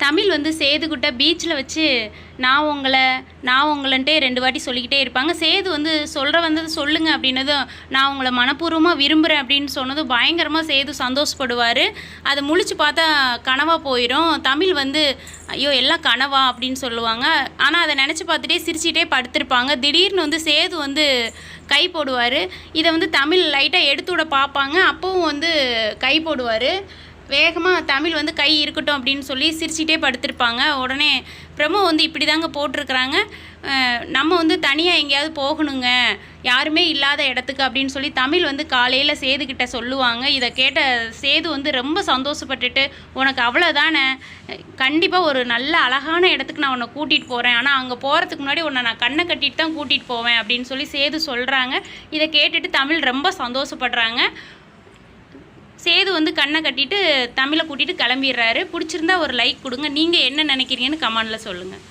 தமிழ் வந்து சேதுக்கிட்ட பீச்சில் வச்சு நான் உங்களன்ட்டே 2 வாட்டி சொல்லிக்கிட்டே இருப்பாங்க. சேது வந்து வந்தது சொல்லுங்கள் அப்படின்னதும், நான் உங்களை மனப்பூர்வமாக விரும்புகிறேன் அப்படின்னு சொன்னதும் பயங்கரமாக சேது சந்தோஷப்படுவார். அதை முழிச்சு பார்த்தா கனவாக போயிடும். தமிழ் வந்து ஐயோ எல்லாம் கனவா அப்படின்னு சொல்லுவாங்க. ஆனால் அதை நினச்சி பார்த்துட்டே சிரிச்சிட்டே படுத்திருப்பாங்க. திடீர்னு வந்து சேது வந்து கை போடுவார். இதை வந்து தமிழ் லைட்டாக எடுத்து விட பார்ப்பாங்க. அப்போவும் வந்து கை போடுவார். வேகமாக தமிழ் வந்து கை இருக்கட்டும் அப்படின்னு சொல்லி சிரிச்சிட்டே படுத்திருப்பாங்க. உடனே பிரமோ வந்து இப்படி தாங்க போட்டிருக்கிறாங்க, நம்ம வந்து தனியாக எங்கேயாவது போகணுங்க, யாருமே இல்லாத இடத்துக்கு அப்படின்னு சொல்லி தமிழ் வந்து காலையில் சேதுக்கிட்ட சொல்லுவாங்க. இதை கேட்ட சேது வந்து ரொம்ப சந்தோஷப்பட்டுட்டு, உனக்கு அவ்வளோதானே, கண்டிப்பாக ஒரு நல்ல அழகான இடத்துக்கு நான் உன்னை கூட்டிகிட்டு போகிறேன், ஆனால் அங்கே போகிறதுக்கு முன்னாடி உன்னை நான் கண்ணை கட்டிட்டு தான் கூட்டிகிட்டு போவேன் அப்படின்னு சொல்லி சேது சொல்கிறாங்க. இதை கேட்டுட்டு தமிழ் ரொம்ப சந்தோஷப்படுறாங்க. சேது வந்து கண்ணை கட்டிட்டு தமிழை கூட்டிகிட்டு கிளம்பிடுறாரு. பிடிச்சிருந்தா ஒரு லைக் கொடுங்க. நீங்கள் என்ன நினைக்கிறீங்கன்னு கமெண்டில் சொல்லுங்கள்.